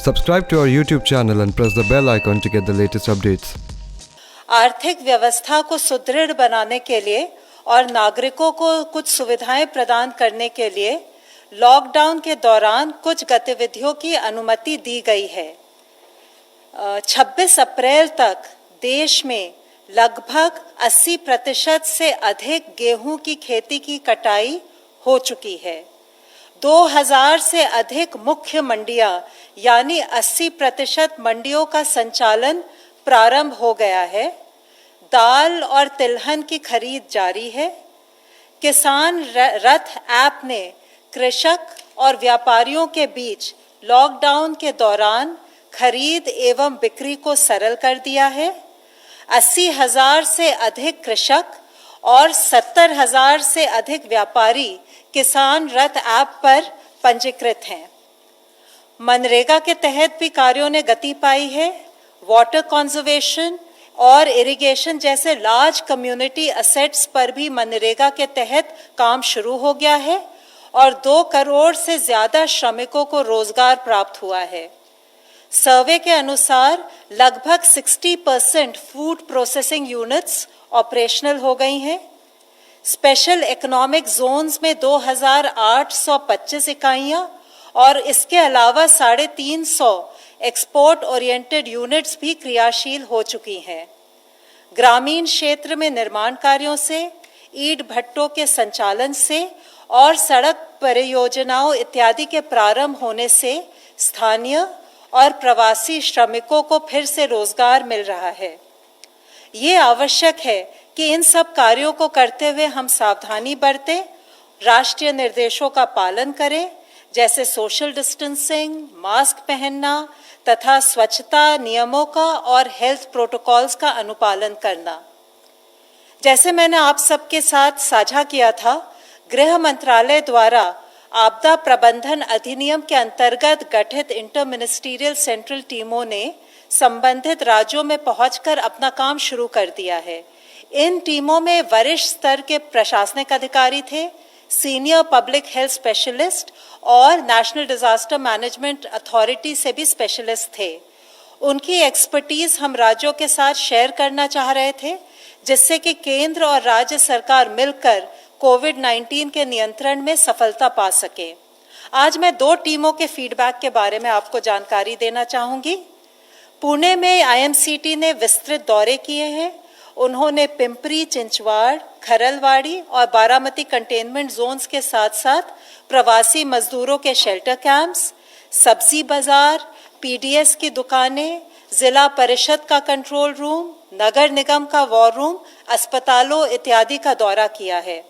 Subscribe to our YouTube channel and press the bell icon to get the latest updates. आर्थिक व्यवस्था को सुदृढ़ बनाने के लिए और नागरिकों को कुछ सुविधाएं प्रदान करने के लिए लॉकडाउन के दौरान कुछ गतिविधियों की अनुमति दी गई है। 26 अप्रैल तक देश में लगभग 80% से अधिक गेहूं की खेती की कटाई हो चुकी है। 2000 से अधिक मुख्य मंडियां यानी 80% मंडियों का संचालन प्रारंभ हो गया है। दाल और तिलहन की खरीद जारी है। किसान रथ ऐप ने कृषक और व्यापारियों के बीच लॉकडाउन के दौरान खरीद एवं बिक्री को सरल कर दिया है। 80,000 से अधिक कृषक और 70,000 से अधिक व्यापारी किसान रथ ऐप पर पंजीकृत हैं। मनरेगा के तहत भी कार्यों ने गति पाई है। वाटर कंजर्वेशन और इरिगेशन जैसे लार्ज कम्युनिटी असेट्स पर भी मनरेगा के तहत काम शुरू हो गया है और 2 करोड़ से ज्यादा श्रमिकों को रोजगार प्राप्त हुआ है। सर्वे के अनुसार लगभग 60% फूड प्रोसेसिंग यूनिट्स ऑपरेशनल हो गई हैं। स्पेशल इकोनॉमिक जोन्स में 2,825 इकाइयां और इसके अलावा 350 एक्सपोर्ट ओरिएंटेड यूनिट्स भी क्रियाशील हो चुकी हैं। ग्रामीण क्षेत्र में निर्माण कार्यों से, ईंट भट्टों के संचालन से और सड़क परियोजनाओं इत्यादि के प्रारंभ होने से स्थानीय और प्रवासी श्रमिकों को फिर से रोजगार मिल रहा है। ये आवश्यक है कि इन सब कार्यों को करते हुए हम सावधानी बरतें, राष्ट्रीय निर्देशों का पालन करें, जैसे सोशल डिस्टेंसिंग, मास्क पहनना तथा स्वच्छता नियमों का और हेल्थ प्रोटोकॉल्स का अनुपालन करना। जैसे मैंने आप सबके साथ साझा किया था, गृह मंत्रालय द्वारा आपदा प्रबंधन अधिनियम के अंतर्गत गठित इंटर मिनिस्टीरियल सेंट्रल टीमों ने संबंधित राज्यों में पहुंचकर अपना काम शुरू कर दिया है। इन टीमों में वरिष्ठ स्तर के प्रशासनिक अधिकारी थे, सीनियर पब्लिक हेल्थ स्पेशलिस्ट और नेशनल डिजास्टर मैनेजमेंट अथॉरिटी से भी स्पेशलिस्ट थे। उनकी एक्सपर्टीज हम राज्यों के साथ शेयर करना चाह रहे थे, जिससे कि केंद्र और राज्य सरकार मिलकर कोविड-19 के नियंत्रण में सफलता पा सके। आज मैं 2 टीमों के फीडबैक के बारे में आपको जानकारी देना चाहूंगी। पुणे में आईएमसीटी ने विस्तृत दौरे किए हैं। उन्होंने पिंपरी, चिंचवाड़, खरलवाड़ी और बारामती कंटेनमेंट जोन्स के साथ साथ प्रवासी मजदूरों के शेल्टर कैंप्स, सब्जी बाजार, पीडीएस की दुकानें, जिला परिषद का कंट्रोल रूम, नगर निगम का वॉर रूम, अस्पतालों इत्यादि का दौरा किया है।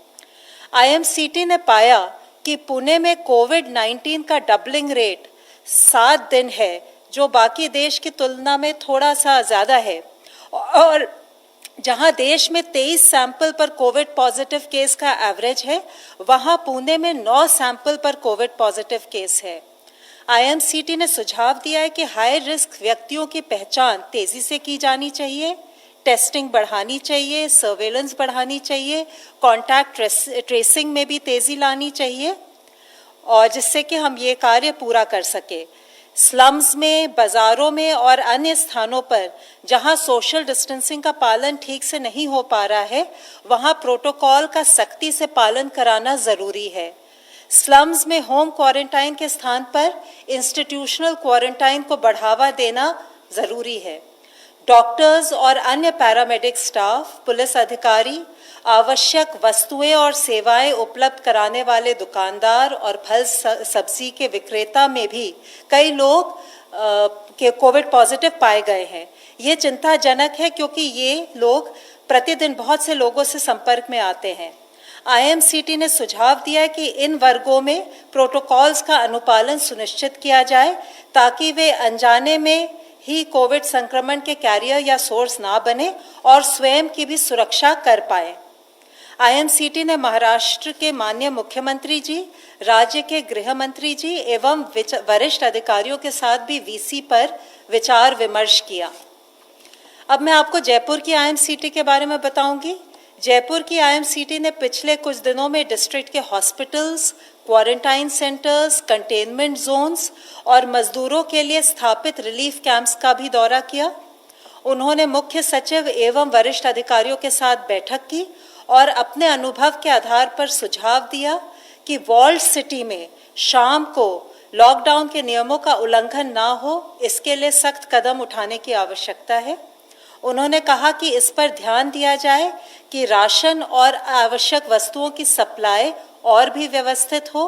आईएमसीटी ने पाया कि पुणे में कोविड-19 का डबलिंग रेट 7 दिन है, जो बाकी देश की तुलना में थोड़ा सा ज्यादा है, और जहां देश में 23 सैंपल पर कोविड पॉजिटिव केस का एवरेज है, वहां पुणे में 9 सैंपल पर कोविड पॉजिटिव केस है। आईएमसीटी ने सुझाव दिया है कि हाई रिस्क व्यक्तियों की पहचान तेजी से की जानी चाहिए, टेस्टिंग बढ़ानी चाहिए, सर्वेलेंस बढ़ानी चाहिए, कॉन्टैक्ट ट्रेसिंग में भी तेजी लानी चाहिए, और जिससे कि हम ये कार्य पूरा कर सके। स्लम्स में, बाजारों में और अन्य स्थानों पर जहां सोशल डिस्टेंसिंग का पालन ठीक से नहीं हो पा रहा है, वहां प्रोटोकॉल का सख्ती से पालन कराना जरूरी है। स्लम्स में होम क्वारंटाइन के स्थान पर इंस्टीट्यूशनल क्वारंटाइन को बढ़ावा देना जरूरी है। डॉक्टर्स और अन्य पैरामेडिक स्टाफ, पुलिस अधिकारी, आवश्यक वस्तुएं और सेवाएं उपलब्ध कराने वाले दुकानदार और फल सब्जी के विक्रेता में भी कई लोग के कोविड पॉजिटिव पाए गए हैं। ये चिंताजनक है, क्योंकि ये लोग प्रतिदिन बहुत से लोगों से संपर्क में आते हैं। आईएमसीटी ने सुझाव दिया है कि इन वर्गों में प्रोटोकॉल्स का अनुपालन सुनिश्चित किया जाए, ताकि वे अनजाने में ही कोविड संक्रमण के कैरियर या सोर्स ना बने और स्वयं की भी सुरक्षा कर पाए। आईएमसीटी ने महाराष्ट्र के माननीय मुख्यमंत्री जी, राज्य के गृह मंत्री जी एवं वरिष्ठ अधिकारियों के साथ भी वीसी पर विचार विमर्श किया। अब मैं आपको जयपुर की आईएमसीटी के बारे में बताऊंगी। जयपुर की आईएमसीटी ने पिछले कुछ दिनों में डिस्ट्रिक्ट के hospitals, quarantine centres, containment zones और मजदूरों के लिए स्थापित रिलीफ कैंप्स का भी दौरा किया। उन्होंने मुख्य सचिव एवं वरिष्ठ अधिकारियों के साथ बैठक की और अपने अनुभव के आधार पर सुझाव दिया कि वॉल्ड सिटी में शाम को लॉकडाउन के नियमों का उल्लंघन ना हो, इसके लिए सख्त कदम उठाने की आवश्यकता है। उन्होंने कहा कि इस पर ध्यान दिया जाए कि राशन और आवश्यक वस्तुओं की सप्लाई और भी व्यवस्थित हो।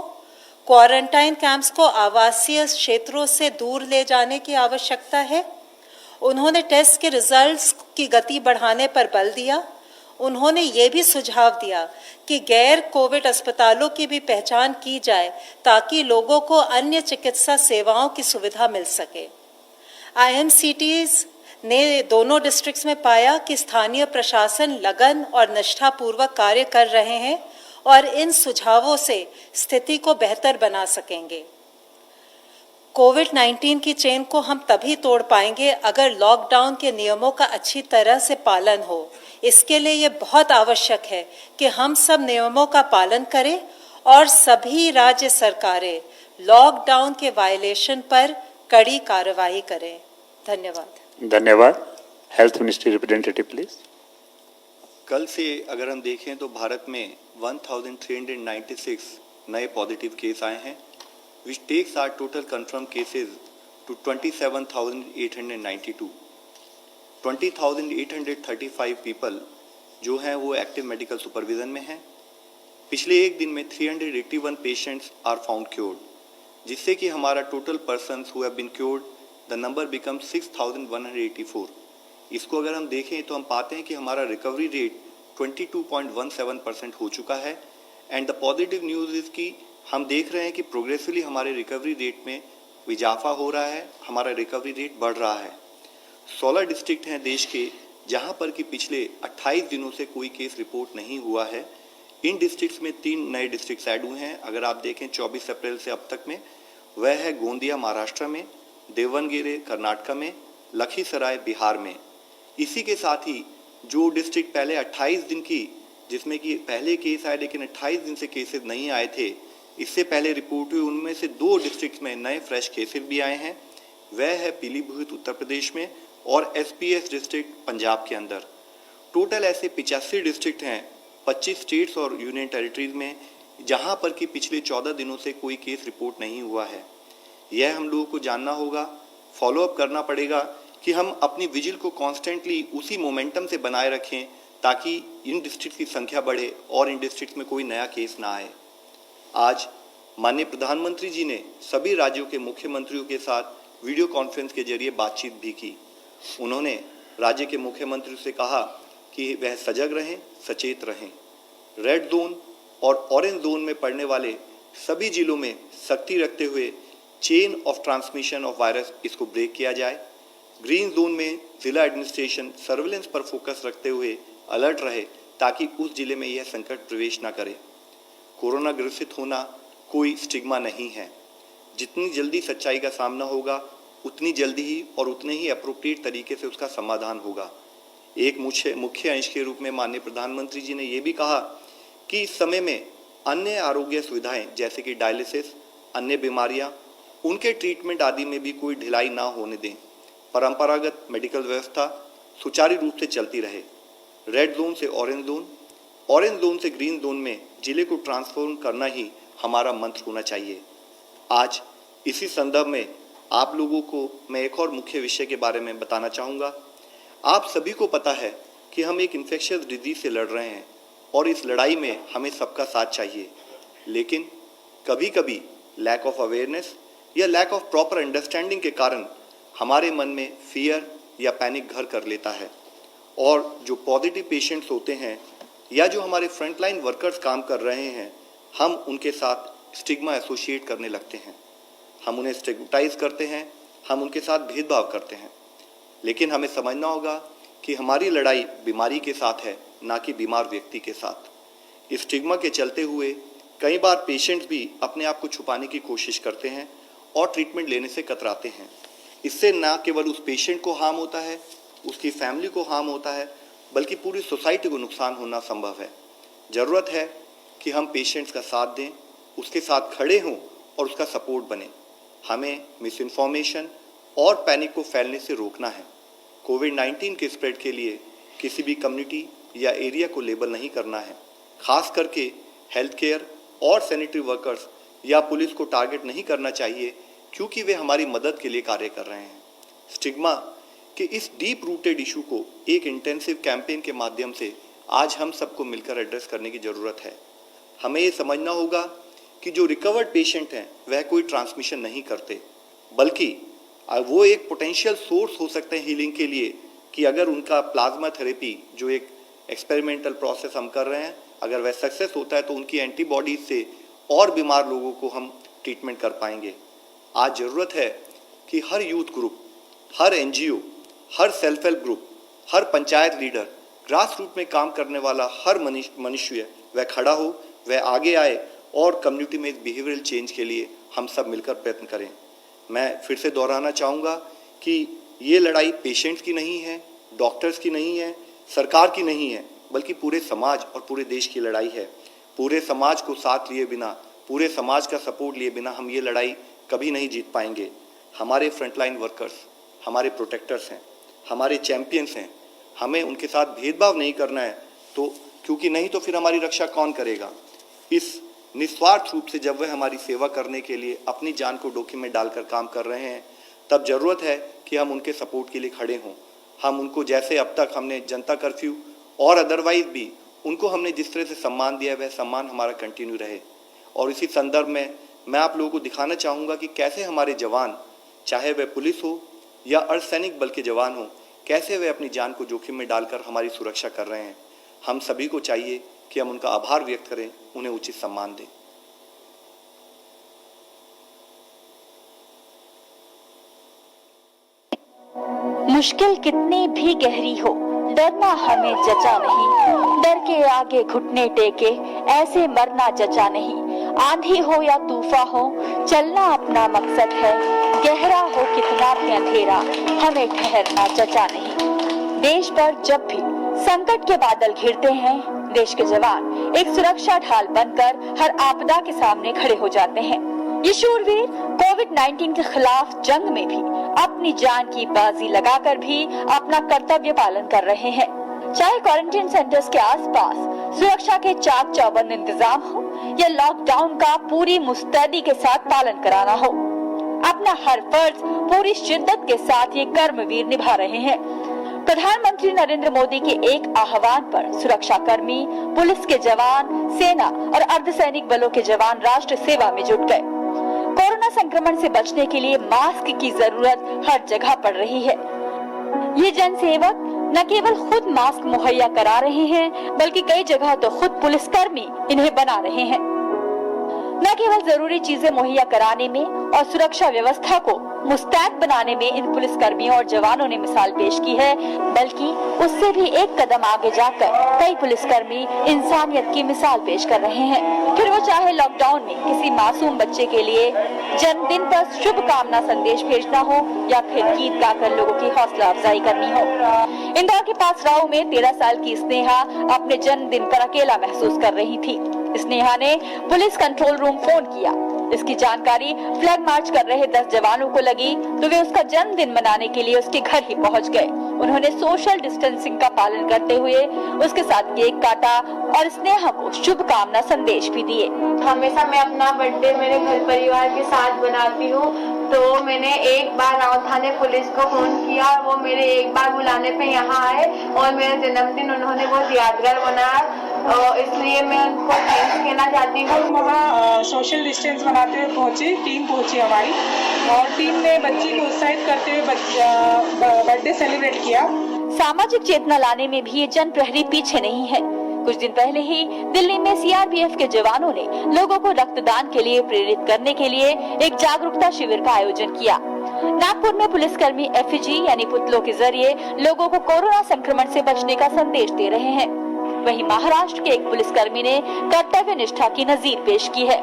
क्वारंटाइन कैंप्स को आवासीय क्षेत्रों से दूर ले जाने की आवश्यकता है। उन्होंने टेस्ट के रिजल्ट्स की गति बढ़ाने पर बल दिया। उन्होंने ये भी सुझाव दिया कि गैर कोविड अस्पतालों की भी पहचान की जाए ताकि लोगों को अन्य चिकित्सा सेवाओं की सुविधा मिल सके। आईएमसीटीज ने दोनों डिस्ट्रिक्ट्स में पाया कि स्थानीय प्रशासन लगन और निष्ठापूर्वक कार्य कर रहे हैं और इन सुझावों से स्थिति को बेहतर बना सकेंगे। कोविड-19 की चेन को हम तभी तोड़ पाएंगे अगर लॉकडाउन के नियमों का अच्छी तरह से पालन हो। इसके लिए ये बहुत आवश्यक है कि हम सब नियमों का पालन करें और सभी राज्य सरकारें लॉकडाउन के वायलेशन पर कड़ी कार्रवाई करें। धन्यवाद। धन्यवाद। Health ministry representative please. कल से अगर हम देखें तो भारत में 1396 नए पॉजिटिव केस आए हैं, which takes our total confirmed cases to 27,892. 20,835 people जो हैं वो एक्टिव मेडिकल सुपरविजन में हैं। पिछले एक दिन में 381 पेशेंट्स आर फाउंड क्योर्ड, जिससे कि हमारा total persons who have been cured the number become 6,184। इसको अगर हम देखें तो हम पाते हैं कि हमारा रिकवरी रेट 22.17% हो चुका है। And the positive news is कि हम देख रहे हैं कि प्रोग्रेसिवली हमारे रिकवरी रेट में इजाफा हो रहा है, हमारा रिकवरी रेट बढ़ रहा है। 16 डिस्ट्रिक्ट हैं देश के जहां पर कि पिछले 28 दिनों से कोई केस रिपोर्ट नहीं हुआ है। इन डिस्ट्रिक्ट्स में 3 नए डिस्ट्रिक्ट्स ऐड हुए हैं। अगर आप देखें 24 अप्रैल से अब तक में, वह है गोंदिया महाराष्ट्र में, देवनगिरी कर्नाटक में, लखीसराय बिहार में। इसी के साथ ही जो डिस्ट्रिक्ट पहले 28 दिन की, जिसमें कि पहले केस आए लेकिन 28 दिन से केसेस नहीं आए थे, इससे पहले रिपोर्ट हुई, उनमें से 2 डिस्ट्रिक्ट्स में नए फ्रेश केसेस भी आए हैं। वह है पीलीभीत उत्तर प्रदेश में और एसपीएस डिस्ट्रिक्ट पंजाब के अंदर। टोटल ऐसे 85 डिस्ट्रिक्ट हैं 25 स्टेट्स और यूनियन टेरिटरीज में, जहां पर कि पिछले 14 दिनों से कोई केस रिपोर्ट नहीं हुआ है। यह हम लोगों को जानना होगा, फॉलोअप करना पड़ेगा कि हम अपनी विजिल को कॉन्स्टेंटली उसी मोमेंटम से बनाए रखें ताकि इन डिस्ट्रिक्ट की संख्या बढ़े और इन डिस्ट्रिक्ट में कोई नया केस ना आए। आज माननीय प्रधानमंत्री जी ने सभी राज्यों के मुख्यमंत्रियों के साथ वीडियो कॉन्फ्रेंस के जरिए बातचीत भी की। उन्होंने राज्य के मुख्यमंत्री से कहा कि वह सजग रहें, सचेत रहें। रेड जोन और ऑरेंज जोन में पड़ने वाले सभी जिलों में सख्ती रखते हुए chain of transmission of virus इसको ब्रेक किया जाए। ग्रीन जोन में जिला एडमिनिस्ट्रेशन सर्विलेंस पर फोकस रखते हुए अलर्ट रहे ताकि उस जिले में यह संकट प्रवेश न करे। कोरोना ग्रसित होना कोई स्टिग्मा नहीं है। जितनी जल्दी सच्चाई का सामना होगा उतनी जल्दी ही और उतने ही अप्रोप्रिएट तरीके से उसका समाधान होगा। एक मुख्य अंश के रूप में माननीय प्रधानमंत्री जी ने यह भी कहा कि इस समय में अन्य आरोग्य सुविधाएं जैसे कि डायलिसिस, अन्य बीमारियां, उनके ट्रीटमेंट आदि में भी कोई ढिलाई ना होने दें। परंपरागत मेडिकल व्यवस्था सुचारू रूप से चलती रहे। रेड जोन से ऑरेंज जोन, ऑरेंज जोन से ग्रीन जोन में जिले को ट्रांसफॉर्म करना ही हमारा मंत्र होना चाहिए। आज इसी संदर्भ में आप लोगों को मैं एक और मुख्य विषय के बारे में बताना चाहूँगा। आप सभी को पता है कि हम एक इन्फेक्शियस डिजीज से लड़ रहे हैं और इस लड़ाई में हमें सबका साथ चाहिए, लेकिन कभी कभी लैक ऑफ अवेयरनेस या लैक ऑफ प्रॉपर अंडरस्टैंडिंग के कारण हमारे मन में फियर या पैनिक घर कर लेता है और जो पॉजिटिव पेशेंट्स होते हैं या जो हमारे फ्रंटलाइन वर्कर्स काम कर रहे हैं, हम उनके साथ स्टिग्मा एसोसिएट करने लगते हैं। हम उन्हें स्टिग्मेटाइज करते हैं, हम उनके साथ भेदभाव करते हैं। लेकिन हमें समझना होगा कि हमारी लड़ाई बीमारी के साथ है, ना कि बीमार व्यक्ति के साथ। इस स्टिग्मा के चलते हुए कई बार पेशेंट्स भी अपने आप को छुपाने की कोशिश करते हैं और ट्रीटमेंट लेने से कतराते हैं। इससे ना केवल उस पेशेंट को हार्म होता है, उसकी फैमिली को हार्म होता है, बल्कि पूरी सोसाइटी को नुकसान होना संभव है। ज़रूरत है कि हम पेशेंट्स का साथ दें, उसके साथ खड़े हों और उसका सपोर्ट बने। हमें मिस इन्फॉर्मेशन और पैनिक को फैलने से रोकना है। कोविड-19 के स्प्रेड के लिए किसी भी कम्युनिटी या एरिया को लेबल नहीं करना है। खास करके हेल्थ केयर और सैनिटरी वर्कर्स या पुलिस को टारगेट नहीं करना चाहिए, क्योंकि वे हमारी मदद के लिए कार्य कर रहे हैं। स्टिग्मा के इस डीप रूटेड इशू को एक इंटेंसिव कैंपेन के माध्यम से आज हम सबको मिलकर एड्रेस करने की ज़रूरत है। हमें ये समझना होगा कि जो रिकवर्ड पेशेंट हैं वह कोई ट्रांसमिशन नहीं करते, बल्कि वो एक पोटेंशियल सोर्स हो सकते हैं हीलिंग के लिए, कि अगर उनका प्लाज्मा थेरेपी जो एक एक्सपेरिमेंटल प्रोसेस हम कर रहे हैं, अगर वह सक्सेस होता है तो उनकी एंटीबॉडीज से और बीमार लोगों को हम ट्रीटमेंट कर पाएंगे। आज ज़रूरत है कि हर यूथ ग्रुप, हर एनजीओ, हर सेल्फ हेल्प ग्रुप, हर पंचायत लीडर, ग्रास रूट में काम करने वाला हर मनुष्य वह खड़ा हो, वह आगे आए और कम्युनिटी में इस बिहेवियरल चेंज के लिए हम सब मिलकर प्रयत्न करें। मैं फिर से दोहराना चाहूँगा कि ये लड़ाई पेशेंट्स की नहीं है, डॉक्टर्स की नहीं है, सरकार की नहीं है, बल्कि पूरे समाज और पूरे देश की लड़ाई है। पूरे समाज को साथ लिए बिना, पूरे समाज का सपोर्ट लिए बिना हम ये लड़ाई कभी नहीं जीत पाएंगे। हमारे फ्रंटलाइन वर्कर्स हमारे प्रोटेक्टर्स हैं, हमारे चैंपियंस हैं। हमें उनके साथ भेदभाव नहीं करना है, तो क्योंकि नहीं तो फिर हमारी रक्षा कौन करेगा। इस निस्वार्थ रूप से जब वह हमारी सेवा करने के लिए अपनी जान को जोखिम में डालकर काम कर रहे हैं, तब ज़रूरत है कि हम उनके सपोर्ट के लिए खड़े हों। हम उनको, जैसे अब तक हमने जनता कर्फ्यू और अदरवाइज भी उनको हमने जिस तरह से सम्मान दिया, वह सम्मान हमारा कंटिन्यू रहे। और इसी संदर्भ में मैं आप लोगों को दिखाना चाहूँगा कि कैसे हमारे जवान, चाहे वह पुलिस हो या अर्धसैनिक बल के जवान हो, कैसे वे अपनी जान को जोखिम में डालकर हमारी सुरक्षा कर रहे हैं। हम सभी को चाहिए कि हम उनका आभार व्यक्त करें, उन्हें उचित सम्मान दें। मुश्किल कितनी भी गहरी हो, डरना हमें जचा नहीं। डर के आगे घुटने टेके ऐसे मरना जचा नहीं। आंधी हो या तूफान हो, चलना अपना मकसद है। गहरा हो कितना भी अंधेरा, हमें ठहरना जचा नहीं। देश पर जब भी संकट के बादल घिरते हैं, देश के जवान एक सुरक्षा ढाल बनकर हर आपदा के सामने खड़े हो जाते हैं। ये शूरवीर कोविड-19 के खिलाफ जंग में भी अपनी जान की बाजी लगाकर भी अपना कर्तव्य पालन कर रहे हैं। चाहे क्वारंटाइन सेंटर्स के आसपास सुरक्षा के चाक चौबंद इंतजाम हो या लॉकडाउन का पूरी मुस्तैदी के साथ पालन कराना हो, अपना हर फर्ज पूरी शिद्दत के साथ ये कर्मवीर निभा रहे हैं। प्रधानमंत्री नरेंद्र मोदी के एक आह्वान पर सुरक्षा कर्मी, पुलिस के जवान, सेना और अर्धसैनिक बलों के जवान राष्ट्र सेवा में जुट गए। कोरोना संक्रमण से बचने के लिए मास्क की जरूरत हर जगह पड़ रही है। ये जनसेवक न केवल खुद मास्क मुहैया करा रहे हैं, बल्कि कई जगह तो खुद पुलिसकर्मी इन्हें बना रहे हैं। न केवल जरूरी चीजें मुहैया कराने में और सुरक्षा व्यवस्था को मुस्तैद बनाने में इन पुलिसकर्मियों और जवानों ने मिसाल पेश की है, बल्कि उससे भी एक कदम आगे जाकर कई पुलिसकर्मी इंसानियत की मिसाल पेश कर रहे हैं। फिर वो चाहे लॉकडाउन में किसी मासूम बच्चे के लिए जन्मदिन पर शुभकामना संदेश भेजना हो या फिर गीत गाकर लोगों की हौसला अफजाई करनी हो। इंदौर के पास राव में 13 साल की स्नेहा अपने जन्मदिन पर अकेला महसूस कर रही थी। स्नेहा ने पुलिस कंट्रोल रूम फोन किया। इसकी जानकारी फ्लैग मार्च कर रहे 10 जवानों को लगी तो वे उसका जन्मदिन मनाने के लिए उसके घर ही पहुंच गए। उन्होंने सोशल डिस्टेंसिंग का पालन करते हुए उसके साथ केक काटा और स्नेहा को शुभकामना संदेश भी दिए। हमेशा मैं अपना बर्थडे मेरे घर परिवार के साथ बनाती हूँ, तो मैंने एक बार राव थाने पुलिस को फोन किया और वो मेरे एक बार बुलाने पे यहाँ आए और मेरा जन्मदिन उन्होंने बहुत यादगार बनाया, इसलिए मैं उनको थैंक्स कहना चाहती हूँ। वहाँ सोशल डिस्टेंस बनाते हुए पहुँची, टीम पहुँची हमारी, और टीम ने बच्ची को उत्साहित करते हुए बर्थडे सेलिब्रेट किया। सामाजिक चेतना लाने में भी ये जन प्रहरी पीछे नहीं है। कुछ दिन पहले ही दिल्ली में सीआरपीएफ के जवानों ने लोगों को रक्तदान के लिए प्रेरित करने के लिए एक जागरूकता शिविर का आयोजन किया। नागपुर में पुलिसकर्मी एफईजी यानी पुतलों के जरिए लोगों को कोरोना संक्रमण से बचने का संदेश दे रहे हैं। वहीं महाराष्ट्र के एक पुलिसकर्मी ने कर्तव्य निष्ठा की नजीर पेश की है।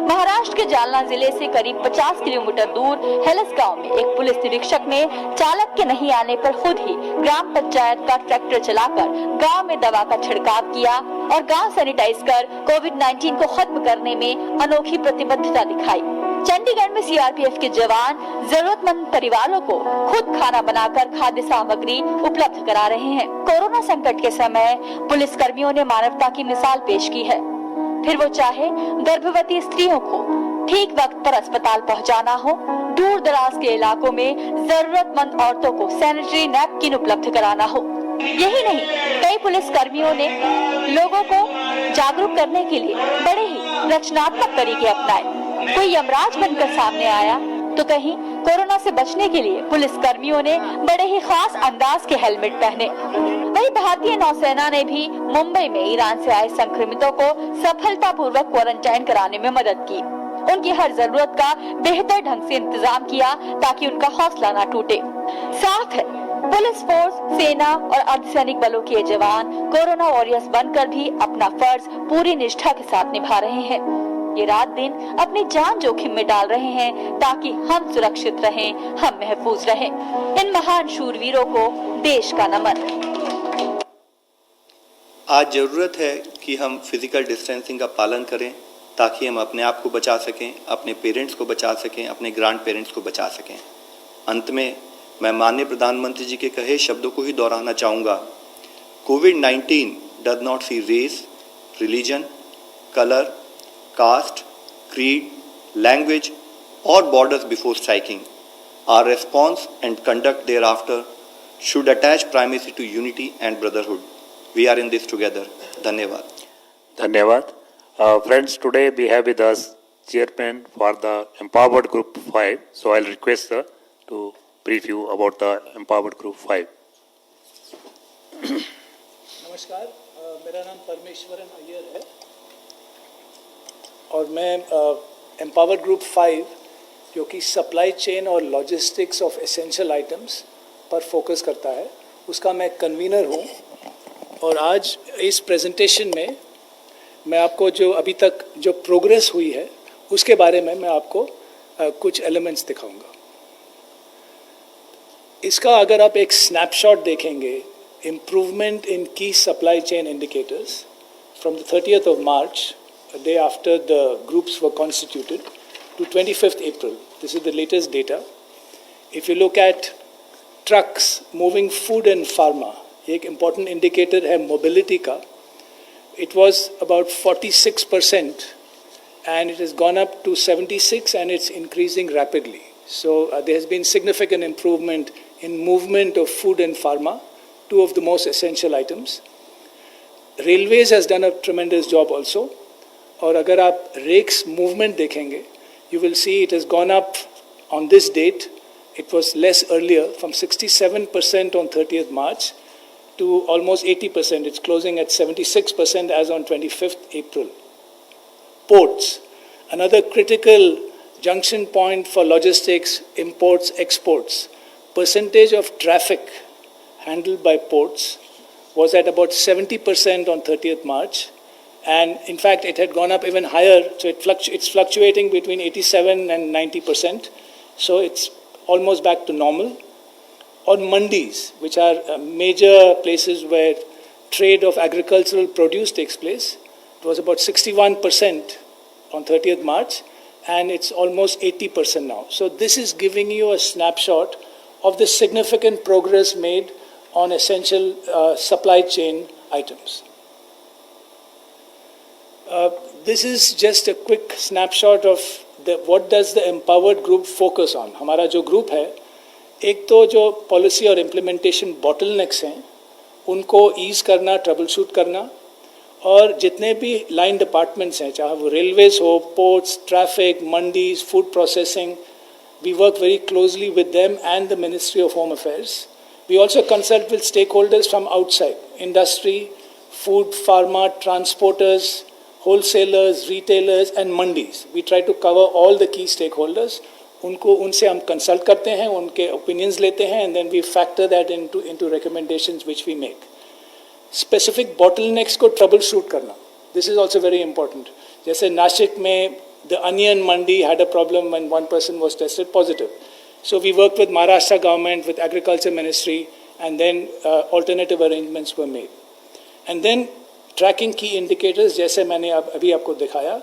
महाराष्ट्र के जालना जिले से करीब 50 किलोमीटर दूर हेलस गांव में एक पुलिस निरीक्षक ने चालक के नहीं आने पर खुद ही ग्राम पंचायत का ट्रैक्टर चलाकर गांव में दवा का छिड़काव किया और गांव सैनिटाइज कर कोविड-19 को खत्म करने में अनोखी प्रतिबद्धता दिखाई। चंडीगढ़ में सीआरपीएफ के जवान जरूरतमंद परिवारों को खुद खाना बनाकर खाद्य सामग्री उपलब्ध करा रहे हैं। कोरोना संकट के समय पुलिस कर्मियों ने मानवता की मिसाल पेश की है, फिर वो चाहे गर्भवती स्त्रियों को ठीक वक्त पर अस्पताल पहुंचाना हो, दूर दराज के इलाकों में जरूरतमंद औरतों को सैनिटरी नैपकिन उपलब्ध कराना हो। यही नहीं, कई पुलिस कर्मियों ने लोगों को जागरूक करने के लिए बड़े ही रचनात्मक तरीके अपनाए। कोई यमराज बनकर सामने आया तो कहीं कोरोना से बचने के लिए पुलिस कर्मियों ने बड़े ही खास अंदाज के हेलमेट पहने। वहीं भारतीय नौसेना ने भी मुंबई में ईरान से आए संक्रमितों को सफलतापूर्वक क्वारंटाइन कराने में मदद की। उनकी हर जरूरत का बेहतर ढंग से इंतजाम किया ताकि उनका हौसला न टूटे। साथ है पुलिस फोर्स, सेना और अर्धसैनिक बलों के जवान कोरोना वॉरियर्स बनकर भी अपना फर्ज पूरी निष्ठा के साथ निभा रहे हैं। ये रात दिन अपनी जान जोखिम में डाल रहे हैं ताकि हम सुरक्षित रहें, हम महफूज रहें। इन महान शूरवीरों को देश का नमन। आज ज़रूरत है कि हम फिजिकल डिस्टेंसिंग का पालन करें ताकि हम अपने आप को बचा सकें, अपने पेरेंट्स को बचा सकें, अपने ग्रैंड पेरेंट्स को बचा सकें। अंत में मैं माननीय प्रधानमंत्री जी के कहे शब्दों को ही दोहराना चाहूँगा। कोविड-19 does not see race, religion, colour, caste, creed, language or borders before striking. Our response and conduct thereafter should attach primacy to unity and brotherhood. We are in this together. Dhanyavad. Dhanyavad. Friends, today we have with us chairman for the Empowered Group 5. So I'll request sir to brief you about the Empowered Group 5. नमस्कार, मेरा नाम परमेश्वरन अय्यर है और मैं empowered group 5 जो कि supply chain और logistics of essential items पर फोकस करता है, उसका मैं कन्वीनर हूँ। और आज इस प्रेजेंटेशन में मैं आपको जो अभी तक जो प्रोग्रेस हुई है उसके बारे में मैं आपको कुछ एलिमेंट्स दिखाऊंगा। इसका अगर आप एक स्नैपशॉट देखेंगे, इम्प्रूवमेंट इन की supply chain indicators from the 30th of March, a day after the groups were constituted, to 25th April. This is the latest data. If you look at trucks moving food and pharma, एक important indicator है mobility का. It was about 46% and it has gone up to 76 and it's increasing rapidly. So there has been significant improvement in movement of food and pharma, two of the most essential items. Railways has done a tremendous job also. और अगर आप racks movement देखेंगे, you will see it has gone up on this date. It was less earlier, from 67% on 30th March to almost 80%. It's closing at 76% as on 25th April. Ports, another critical junction point for logistics, imports, exports. Percentage of traffic handled by ports was at about 70% on 30th March. And in fact, it had gone up even higher, so it's fluctuating between 87 and 90%. So it's almost back to normal. On mandis, which are major places where trade of agricultural produce takes place, it was about 61% on 30th March, and it's almost 80% now. So this is giving you a snapshot of the significant progress made on essential supply chain items. This is just a quick snapshot of what does the empowered group focus on. हमारा जो group है, एक तो जो policy और implementation bottlenecks हैं उनको ease करना, ट्रबल शूट करना, और जितने भी लाइन डिपार्टमेंट्स हैं, चाहे वो रेलवेज हो, ports, traffic, mandis, food processing, we work very closely with them and the Ministry of Home Affairs. We also consult with stakeholders from outside, industry, food, pharma, transporters, wholesalers, retailers and mandis. We try to cover all the key stakeholders. उनसे हम consult करते हैं, उनके opinions लेते हैं, and then we factor that into recommendations which we make. Specific bottlenecks को trouble shoot करना, this is also very important. जैसे नासिक में the onion mandi had a problem when one person was tested positive. So we worked with Maharashtra government, with Agriculture Ministry, and then alternative arrangements were made. And then tracking key indicators, जैसे मैंने अभी आपको दिखाया,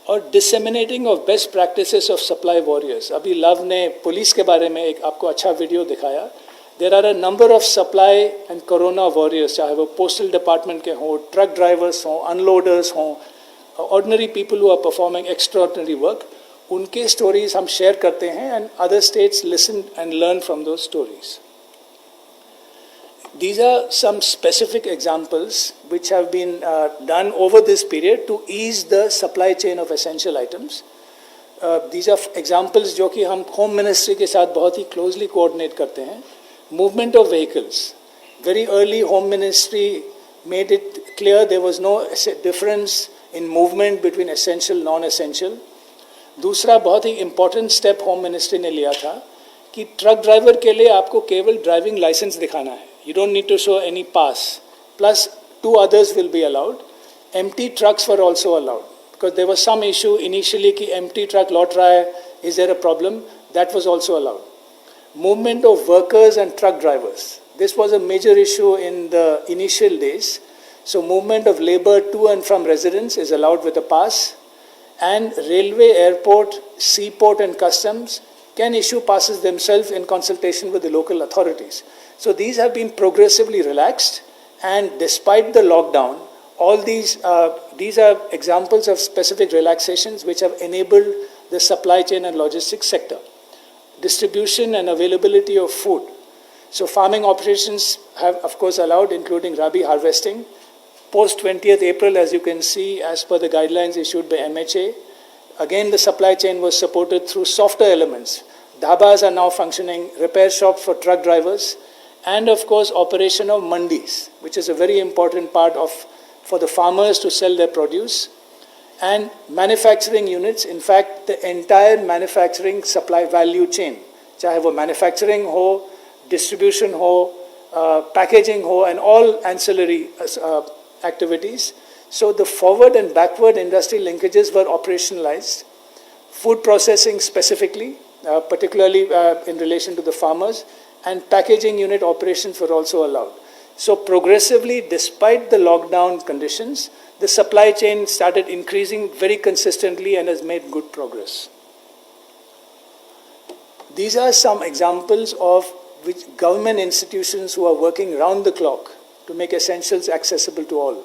और disseminating of best practices of supply warriors. अभी love ने police के बारे में एक आपको अच्छा वीडियो दिखाया. There are a number of supply and corona warriors, चाहे वो postal department के हों, truck drivers हों, unloaders हों, ordinary people who are performing extraordinary work, उनके stories हम share करते हैं and other states listen and learn from those stories. These are some specific examples which have been done over this period to ease the supply chain of essential items. These are examples जो कि हम Home Ministry के साथ बहुत ही closely coordinate करते हैं. Movement of vehicles. Very early Home Ministry made it clear there was no difference in movement between essential non-essential. दूसरा बहुत ही important step Home Ministry ने लिया था कि ट्रक ड्राइवर के लिए आपको केवल ड्राइविंग लाइसेंस दिखाना है. You don't need to show any pass. Plus 2 others will be allowed. Empty trucks were also allowed because there was some issue initially कि empty truck लौट रहा है, is there a problem? That was also allowed. Movement of workers and truck drivers. This was a major issue in the initial days. So movement of labor to and from residence is allowed with a pass, and railway, airport, seaport and customs can issue passes themselves in consultation with the local authorities. So these have been progressively relaxed, and despite the lockdown, all these are examples of specific relaxations which have enabled the supply chain and logistics sector. Distribution and availability of food. So farming operations have of course allowed, including rabi harvesting. Post 20th April, as you can see, as per the guidelines issued by MHA, again the supply chain was supported through softer elements. Dhabas are now functioning, repair shops for truck drivers, and of course operation of mandis, which is a very important part for the farmers to sell their produce, and manufacturing units. In fact, the entire manufacturing supply value chain, चाहे वो manufacturing हो, distribution हो, packaging ho, and all ancillary activities. So the forward and backward industry linkages were operationalized. Food processing specifically, particularly in relation to the farmers, and packaging unit operations were also allowed. So progressively, despite the lockdown conditions, the supply chain started increasing very consistently and has made good progress. These are some examples of which government institutions who are working round the clock to make essentials accessible to all.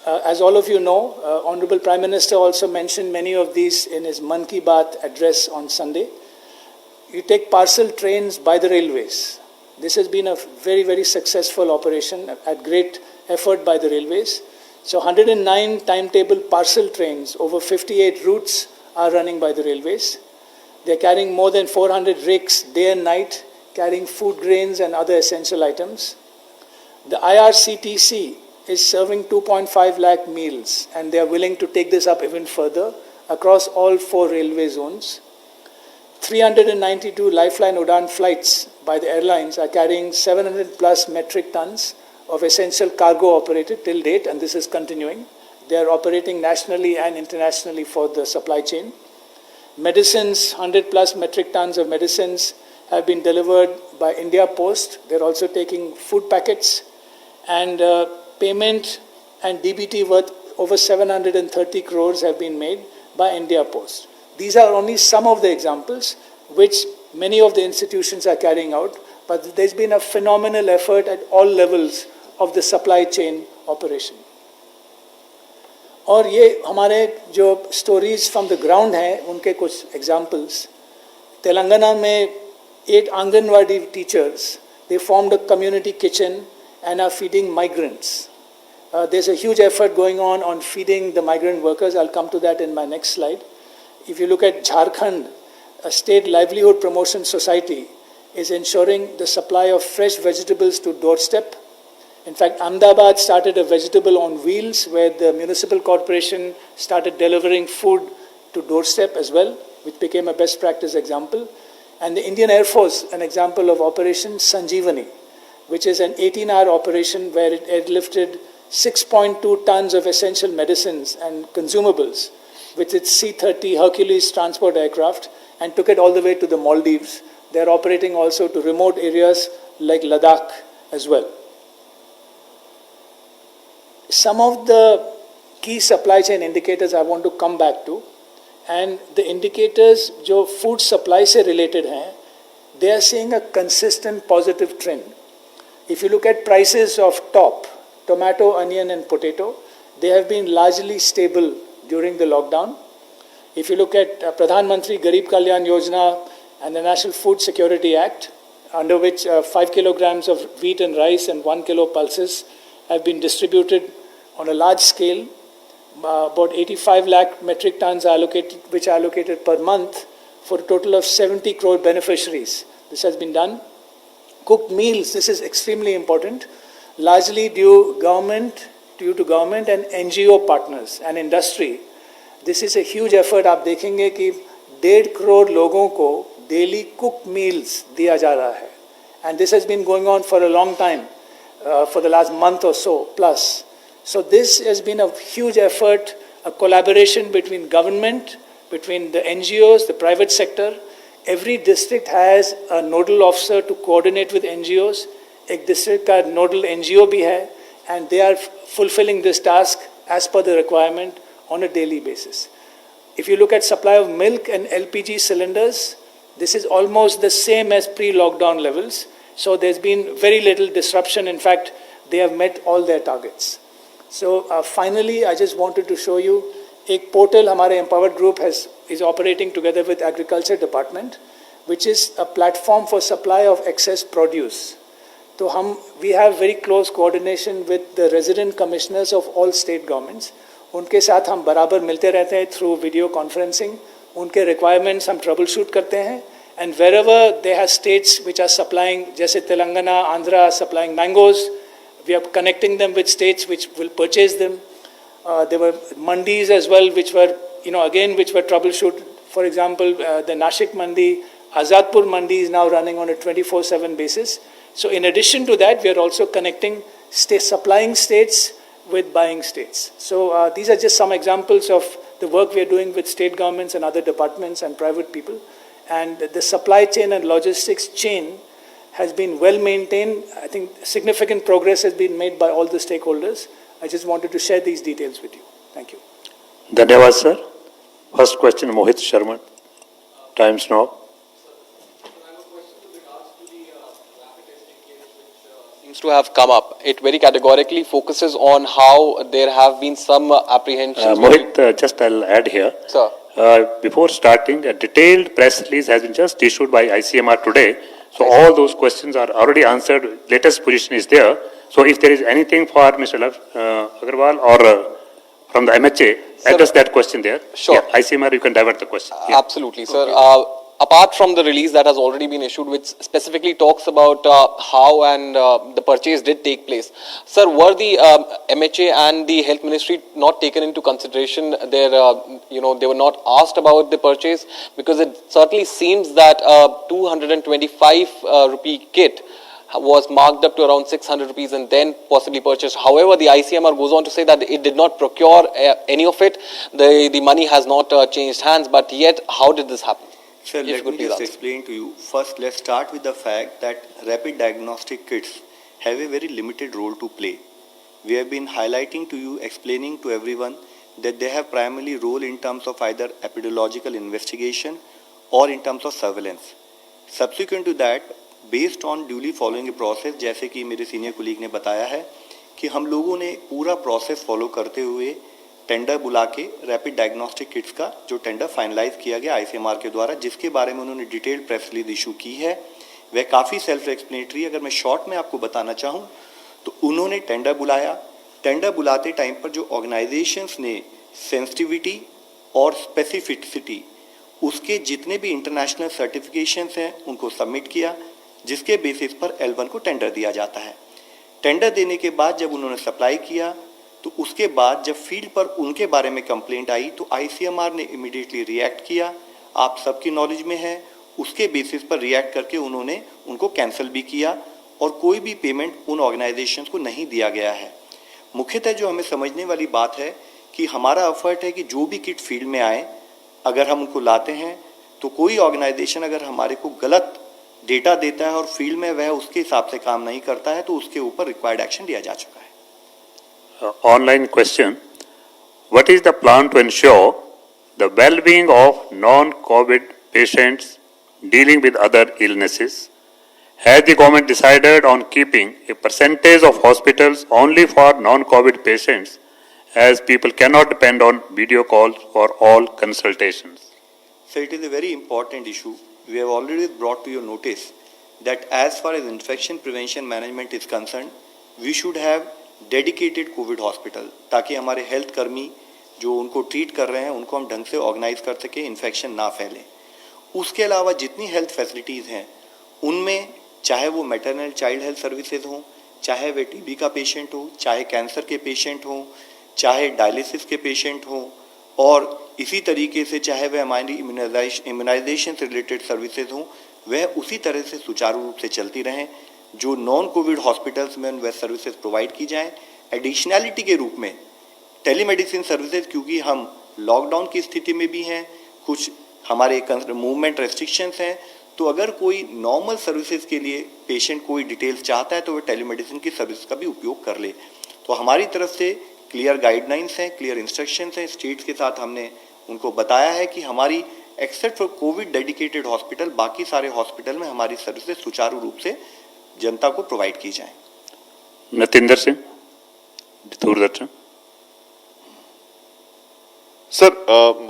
As all of you know, Honorable Prime Minister also mentioned many of these in his Mann Ki Baat address on Sunday. You take parcel trains by the railways. This has been a very, very successful operation at great effort by the railways. So 109 timetable parcel trains over 58 routes are running by the railways. They are carrying more than 400 rakes day and night, carrying food grains and other essential items. The IRCTC is serving 2.5 lakh meals, and they are willing to take this up even further across all 4 railway zones. 392 Lifeline Udan flights by the airlines are carrying 700 plus metric tons of essential cargo operated till date, and this is continuing. They are operating nationally and internationally for the supply chain. Medicines, 100 plus metric tons of medicines have been delivered by India Post. They're also taking food packets, and payment and DBT worth over 730 crores have been made by India Post. These are only some of the examples which many of the institutions are carrying out, but there's been a phenomenal effort at all levels of the supply chain operation. और ये हमारे जो stories from the ground हैं, उनके कुछ examples. Telangana में 8 Anganwadi teachers, they formed a community kitchen and are feeding migrants. There's a huge effort going on feeding the migrant workers. I'll come to that in my next slide. If you look at Jharkhand, a state livelihood promotion society is ensuring the supply of fresh vegetables to doorstep. In fact, Ahmedabad started a vegetable on wheels where the municipal corporation started delivering food to doorstep as well, which became a best practice example. And the Indian Air Force, an example of Operation Sanjeevani. which is an 18-hour operation where it airlifted 6.2 tons of essential medicines and consumables with its C-30 Hercules transport aircraft and took it all the way to the Maldives. They are operating also to remote areas like Ladakh as well. Some of the key supply chain indicators I want to come back to, and the indicators जो food supply से related हैं, they are seeing a consistent positive trend. If you look at prices of top, tomato, onion and potato, they have been largely stable during the lockdown. If you look at Pradhan Mantri Garib Kalyan Yojana and the National Food Security Act, under which 5 kilograms of wheat and rice and 1 kilo pulses have been distributed on a large scale. About 85 lakh metric tons are allocated per month for a total of 70 crore beneficiaries. This has been done. Cooked meals, this is extremely important, largely due to government and NGO partners and industry. This is a huge effort. आप देखेंगे कि 1.5 करोड़ लोगों को daily cooked meals दिया जा रहा है. And this has been going on for a long time, for the last month or so plus. So this has been a huge effort, a collaboration between government, between the NGOs, the private sector. Every district has a nodal officer to coordinate with NGOs. एक district का nodal NGO भी है, and they are fulfilling this task as per the requirement on a daily basis. If you look at supply of milk and LPG cylinders, this is almost the same as pre-lockdown levels. So there's been very little disruption. In fact, they have met all their targets. So finally, I just wanted to show you एक portal हमारे Empowered Group is operating together with Agriculture Department, which is a platform for supply of excess produce. So we have very close coordination with the resident commissioners of all state governments. उनके साथ हम बराबर मिलते रहते हैं through video conferencing. उनके requirements हम troubleshoot करते हैं. And wherever they have states which are supplying, जैसे Telangana, Andhra are supplying mangoes, we are connecting them with states which will purchase them. There were mandis as well, which were, which were troubleshoot. For example, the Nashik mandi, Azadpur mandi is now running on a 24/7 basis. So in addition to that, we are also connecting supplying states with buying states. So these are just some examples of the work we are doing with state governments and other departments and private people. And the supply chain and logistics chain has been well maintained. I think significant progress has been made by all the stakeholders. I just wanted to share these details with you. Thank you. Dhanyavad, sir. First question, Mohit Sharma. Times now. Seems to have come up. It very categorically focuses on how there have been some apprehensions. Mohit, just I'll add here. Sir. Before starting, a detailed press release has been just issued by ICMR today. So all those questions are already answered. Latest position is there. So if there is anything for Mr. Agarwal or from the MHA, sir, address that question there. Sure. Yeah, ICMR, you can divert the question. Yeah. Absolutely, sir. Okay. Apart from the release that has already been issued, which specifically talks about how and the purchase did take place, sir, were the MHA and the Health Ministry not taken into consideration? They were not asked about the purchase, because it certainly seems that a 225 rupee kit was marked up to around 600 rupees and then possibly purchased. However, the ICMR goes on to say that it did not procure any of it. The money has not changed hands, but yet how did this happen? Sir, let me just explain to you. First, let's start with the fact that rapid diagnostic kits have a very limited role to play. We have been highlighting to you, explaining to everyone that they have primarily role in terms of either epidemiological investigation or in terms of surveillance. Subsequent to that, based on duly following a process, जैसे कि मेरे senior colleague ने बताया है कि हम लोगों ने पूरा प्रोसेस फॉलो करते हुए टेंडर बुला के रैपिड डायग्नोस्टिक किट्स का जो टेंडर फाइनलाइज किया गया आईसीएमआर के द्वारा, जिसके बारे में उन्होंने डिटेल्ड प्रेस रिलीज इशू की है, वह काफ़ी सेल्फ एक्सप्लेनेटरी। अगर मैं शॉर्ट में आपको बताना चाहूँ तो उन्होंने टेंडर बुलाया। टेंडर बुलाते टाइम पर जो ऑर्गेनाइजेशंस ने सेंसिटिविटी और स्पेसिफिसिटी उसके जितने भी इंटरनेशनल सर्टिफिकेशंस हैं उनको सबमिट किया, जिसके बेसिस पर L1 को टेंडर दिया जाता है। टेंडर देने के बाद जब उन्होंने सप्लाई किया तो उसके बाद जब फील्ड पर उनके बारे में कंप्लेंट आई तो आईसीएमआर ने इमीडिएटली रिएक्ट किया। आप सबकी नॉलेज में है, उसके बेसिस पर रिएक्ट करके उन्होंने उनको कैंसिल भी किया और कोई भी पेमेंट उन ऑर्गेनाइजेशंस को नहीं दिया गया है। मुख्यतः जो हमें समझने वाली बात है कि हमारा एफर्ट है कि जो भी किट फील्ड में आए, अगर हम उनको लाते हैं तो कोई ऑर्गेनाइजेशन अगर हमारे को गलत डेटा देता है और फील्ड में वह उसके हिसाब से काम नहीं करता है तो उसके ऊपर रिक्वायर्ड एक्शन लिया जा चुका है। Online question. What is the plan to ensure the well-being of non-COVID patients dealing with other illnesses? Has the government decided on keeping a percentage of hospitals only for non-COVID patients, as people cannot depend on video calls for all consultations? So it is a very important issue. We have already brought to your notice that as far as infection prevention management is concerned, we should have dedicated COVID hospital, ताकि हमारे health कर्मी जो उनको treat कर रहे हैं उनको हम ढंग से ऑर्गेनाइज कर सके, इन्फेक्शन ना फैले। उसके अलावा जितनी हेल्थ फैसिलिटीज़ हैं उनमें चाहे वो मैटरनल चाइल्ड हेल्थ सर्विसेज हों, चाहे वे टीबी का पेशेंट हो, चाहे कैंसर के पेशेंट हों, चाहे डायलिसिस के पेशेंट हों, और इसी तरीके से चाहे वह हमारी इम्यूनाइजेशन से रिलेटेड सर्विसेज हों, वह उसी तरह से सुचारू रूप से चलती रहें। जो नॉन कोविड हॉस्पिटल्स में वह सर्विसेज प्रोवाइड की जाएं। एडिशनैलिटी के रूप में टेलीमेडिसिन सर्विसेज, क्योंकि हम लॉकडाउन की स्थिति में भी हैं, कुछ हमारे मूवमेंट रेस्ट्रिक्शंस हैं, तो अगर कोई नॉर्मल सर्विसेज के लिए पेशेंट कोई डिटेल्स चाहता है तो वह टेलीमेडिसिन की सर्विस का भी उपयोग कर ले। तो हमारी तरफ से क्लियर गाइडलाइंस हैं, क्लियर इंस्ट्रक्शंस हैं। स्टेट्स के साथ हमने उनको बताया है कि हमारी except for Covid dedicated hospital, बाकी सारे हॉस्पिटल में हमारी सर्विसेज सुचारू रूप से जनता को प्रोवाइड की जाए। नतिंदर सिंह, दूरदर्शन। सर,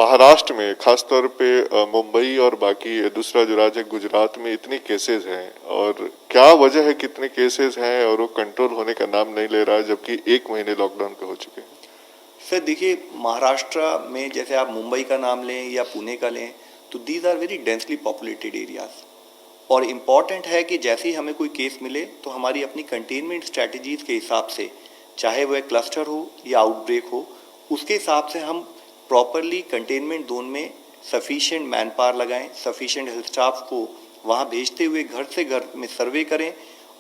महाराष्ट्र में खासतौर पे मुंबई और बाकी दूसरा जो राज्य गुजरात में इतने केसेस हैं, और क्या वजह है कितने केसेस हैं और वो कंट्रोल होने का नाम नहीं ले रहा, जबकि 1 महीने लॉकडाउन के हो चुके हैं? सर देखिए, महाराष्ट्र में जैसे आप मुंबई का नाम लें या पुणे का लें, तो these are very densely populated areas, और इम्पॉर्टेंट है कि जैसे ही हमें कोई केस मिले तो हमारी अपनी कंटेनमेंट स्ट्रैटेजीज के हिसाब से, चाहे वह क्लस्टर हो या आउटब्रेक हो, उसके हिसाब से हम प्रॉपरली कंटेनमेंट जोन में सफिशिएंट मैन पावर लगाएं, सफिशिएंट हेल्थ स्टाफ को वहां भेजते हुए घर से घर में सर्वे करें,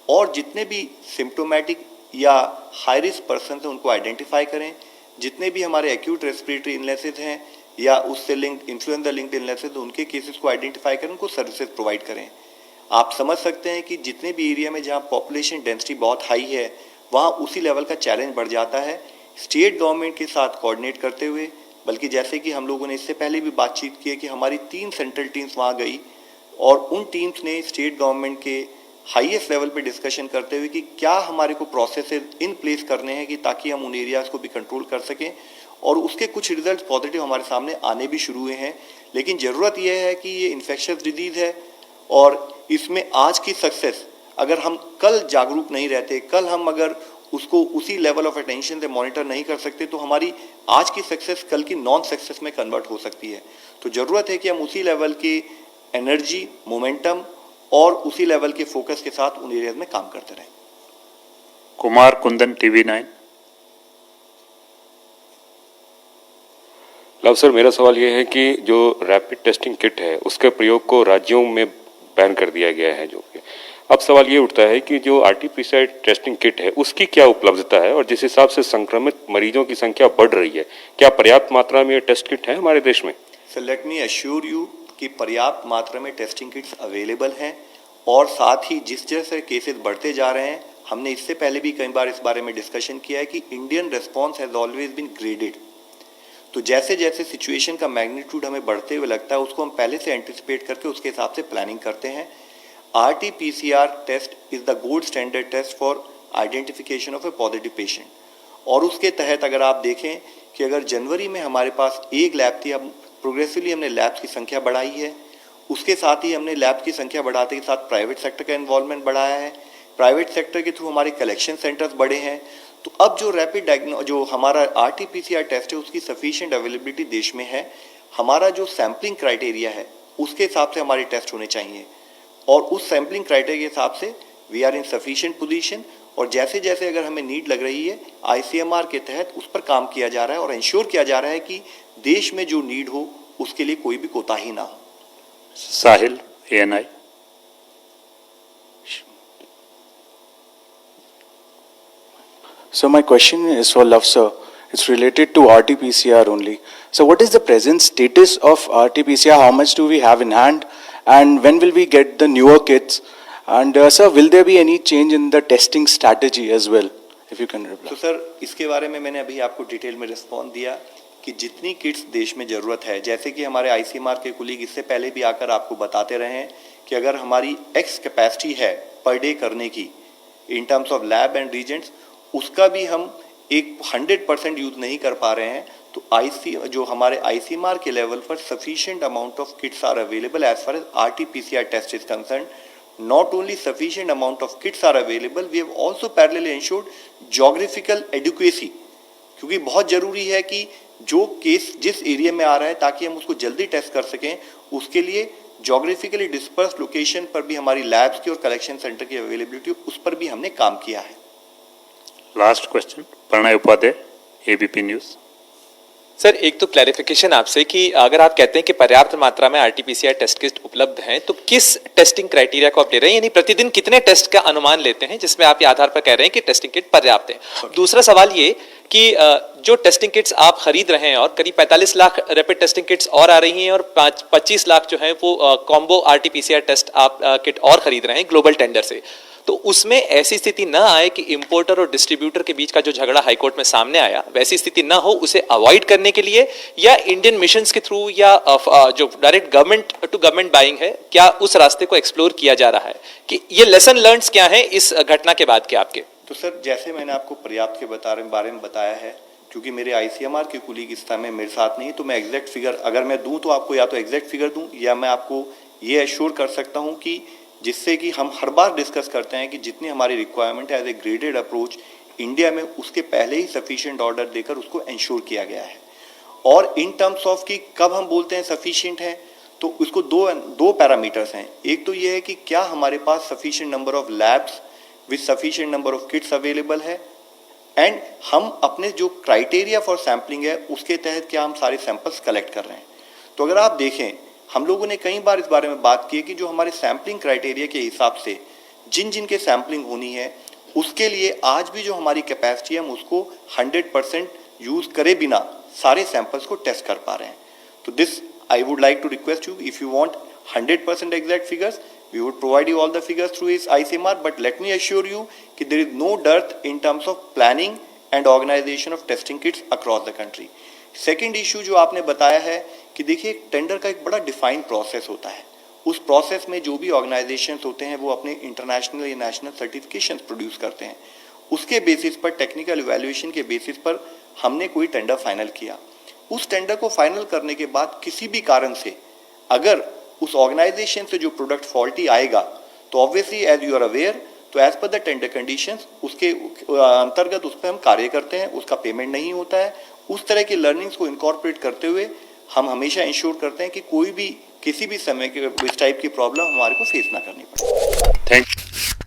और जितने भी सिम्टोमेटिक या हाई रिस्क पर्सन हैं उनको आइडेंटिफाई करें। जितने भी हमारे एक्यूट रेस्पिरेटरी इलनेसेस हैं या उससे लिंक्ड इन्फ्लुएंजा लिंक्ड इलनेसेस, उनके केसेस को आइडेंटिफाई करें, उनको सर्विसेज प्रोवाइड करें। आप समझ सकते हैं कि जितने भी एरिया में जहाँ पॉपुलेशन डेंसिटी बहुत हाई है, वहाँ उसी लेवल का चैलेंज बढ़ जाता है। स्टेट गवर्नमेंट के साथ कोऑर्डिनेट करते हुए, बल्कि जैसे कि हम लोगों ने इससे पहले भी बातचीत की है कि हमारी 3 सेंट्रल टीम्स वहाँ गई, और उन टीम्स ने स्टेट गवर्नमेंट के हाईएस्ट लेवल पे डिस्कशन करते हुए कि क्या हमारे को प्रोसेसेस इन प्लेस करने हैं कि ताकि हम उन एरियाज़ को भी कंट्रोल कर सकें, और उसके कुछ रिजल्ट पॉजिटिव हमारे सामने आने भी शुरू हुए हैं। लेकिन ज़रूरत यह है कि ये इन्फेक्शियस डिजीज़ है, और इसमें आज की सक्सेस, अगर हम कल जागरूक नहीं रहते, कल हम अगर उसको उसी लेवल ऑफ अटेंशन से मॉनिटर नहीं कर सकते, तो हमारी आज की सक्सेस कल की नॉन सक्सेस में कन्वर्ट हो सकती है। तो ज़रूरत है कि हम उसी लेवल की एनर्जी, मोमेंटम और उसी लेवल के फोकस के साथ उन एरियाज में काम करते रहें। Kumar Kundan, TV9। Love sir, मेरा सवाल ये है कि जो रैपिड टेस्टिंग किट है उसके प्रयोग को राज्यों में बैन कर दिया गया है, जो कि अब सवाल ये उठता है कि जो आरटी-पीसीआर टेस्टिंग किट है उसकी क्या उपलब्धता है, और जिस हिसाब से संक्रमित मरीजों की संख्या बढ़ रही है, क्या पर्याप्त मात्रा में ये टेस्ट किट है हमारे देश में? Sir let me assure you कि पर्याप्त मात्रा में टेस्टिंग किट्स अवेलेबल हैं, और साथ ही जिस जैसे केसेस बढ़ते जा रहे हैं, हमने इससे पहले भी कई बार इस बारे में डिस्कशन किया है कि Indian response has always been graded. तो जैसे जैसे सिचुएशन का मैग्नीट्यूड हमें बढ़ते हुए लगता है, उसको हम पहले से एंटिसिपेट करके उसके हिसाब से प्लानिंग करते हैं। RT-PCR test is the gold standard test for identification of a positive patient, और उसके तहत अगर आप देखें कि अगर जनवरी में हमारे पास एक लैब थी, अब प्रोग्रेसिवली हमने लैब्स की संख्या बढ़ाई है। उसके साथ ही हमने लैब की संख्या बढ़ाते के साथ प्राइवेट सेक्टर का इन्वॉल्वमेंट बढ़ाया है। प्राइवेट सेक्टर के थ्रू हमारे कलेक्शन सेंटर्स बढ़े हैं। तो अब जो रैपिड जो हमारा RT-PCR टेस्ट है उसकी सफिशिएंट अवेलेबिलिटी देश में है। हमारा जो सैम्पलिंग क्राइटेरिया है उसके हिसाब से हमारे टेस्ट होने चाहिए, और उस सैम्पलिंग क्राइटेरिया के हिसाब से we are in sufficient position. और जैसे जैसे अगर हमें नीड लग रही है, ICMR के तहत उस पर काम किया जा रहा है और इंश्योर किया जा रहा है कि देश में जो नीड हो उसके लिए कोई भी कोताही ना हो। साहिल, ANI। So my question is for Love sir. It's related to RT-PCR only. So what is the present status of RT-PCR? How much do we have in hand? And when will we get the newer kits? And sir, will there be any change in the testing strategy as well? If you can reply. तो sir इसके बारे में मैंने अभी आपको detail में respond दिया कि जितनी किट्स देश में ज़रूरत है, जैसे कि हमारे आईसीएमआर के कुलीग इससे पहले भी आकर आपको बताते रहे हैं कि अगर हमारी एक्स कैपेसिटी है पर डे करने की in terms of lab and Regents, उसका भी हम एक 100% यूज नहीं कर पा रहे हैं, तो जो हमारे आईसीएमआर के लेवल पर sufficient amount of kits are available as far as RT PCR test is concern. Not only sufficient amount of kits are available, we have also parallelly ensured geographical adequacy, क्योंकि बहुत जरूरी है कि जो केस जिस area में आ रहा है ताकि हम उसको जल्दी टेस्ट कर सकें, उसके लिए जोग्राफिकली डिस्पर्स लोकेशन पर भी हमारी लैब्स की और कलेक्शन सेंटर की अवेलेबिलिटी, उस पर भी हमने काम किया है. Last question, Pranay Upadhyay, ABP news. Sir, एक तो क्लैरिफिकेशन आपसे कि अगर आप कहते हैं कि पर्याप्त मात्रा में आरटी-पीसीआर टेस्ट किट उपलब्ध हैं, तो किस टेस्टिंग क्राइटेरिया को आप ले रहे हैं, यानी प्रतिदिन कितने टेस्ट का अनुमान लेते हैं जिसमें आप ये आधार पर कह रहे हैं कि टेस्टिंग किट पर्याप्त है. दूसरा सवाल ये कि जो टेस्टिंग किट्स आप खरीद रहे हैं और करीब 45 लाख रैपिड टेस्टिंग किट्स और आ रही हैं और 25 लाख जो है वो कॉम्बो आरटी-पीसीआर टेस्ट आप किट और खरीद रहे हैं ग्लोबल टेंडर से, तो उसमें ऐसी स्थिति ना आए कि इंपोर्टर और डिस्ट्रीब्यूटर के बीच का जो झगड़ा हाईकोर्ट में सामने आया वैसी स्थिति ना हो, उसे अवॉइड करने के लिए या इंडियन मिशंस के थ्रू या जो direct government to government buying है, क्या उस रास्ते को एक्सप्लोर किया जा रहा है कि ये लेसन लर्न्स क्या है इस घटना के बाद के आपके? तो सर, जैसे मैंने आपको पर्याप्त के बारे में बताया है, क्योंकि मेरे आईसीएमआर के कुलीग इस समय मेरे साथ नहीं, तो मैं एग्जैक्ट फिगर अगर मैं दूं तो आपको या तो एग्जैक्ट फिगर दूं या मैं आपको ये एश्योर कर सकता हूं कि जिससे कि हम हर बार डिस्कस करते हैं कि जितनी हमारी रिक्वायरमेंट है as a graded approach India में, उसके पहले ही सफिशिएंट ऑर्डर देकर उसको इंश्योर किया गया है. और इन टर्म्स ऑफ कि कब हम बोलते हैं सफिशिएंट है, तो उसको दो पैरामीटर्स हैं. एक तो ये है कि क्या हमारे पास sufficient number of labs with sufficient number of kits available है, एंड हम अपने जो क्राइटेरिया फॉर सैम्पलिंग है उसके तहत क्या हम सारे सैंपल्स कलेक्ट कर रहे हैं. तो अगर आप देखें, हम लोगों ने कई बार इस बारे में बात की है कि जो हमारे सैम्पलिंग क्राइटेरिया के हिसाब से जिन के सैम्पलिंग होनी है, उसके लिए आज भी जो हमारी कैपेसिटी है हम उसको 100% यूज करे बिना सारे सैंपल्स को टेस्ट कर पा रहे हैं. तो this I would like to request you, if you want 100% exact figures, we would provide you all the figures through his ICMR, but let me assure you कि there is no dearth in terms of planning and organization of testing kits across the country. Second issue जो आपने बताया है कि देखिए, tender का एक बड़ा डिफाइंड प्रोसेस होता है. उस प्रोसेस में जो भी ऑर्गेनाइजेशंस होते हैं वो अपने इंटरनेशनल या नेशनल सर्टिफिकेशंस प्रोड्यूस करते हैं. उसके बेसिस पर, टेक्निकल इवैल्यूएशन के बेसिस पर हमने कोई टेंडर फाइनल किया. उस टेंडर को फाइनल करने के बाद किसी भी कारण से अगर उस ऑर्गेनाइजेशन से जो प्रोडक्ट फॉल्टी आएगा, तो obviously as you are aware, तो as per the tender conditions उसके अंतर्गत उस पर हम कार्य करते हैं, उसका पेमेंट नहीं होता है. उस तरह की लर्निंग्स को इनकॉर्पोरेट करते हुए हम हमेशा इंश्योर करते हैं कि कोई भी किसी भी समय के इस टाइप की प्रॉब्लम हमारे को फेस ना करनी पड़े. Thank you.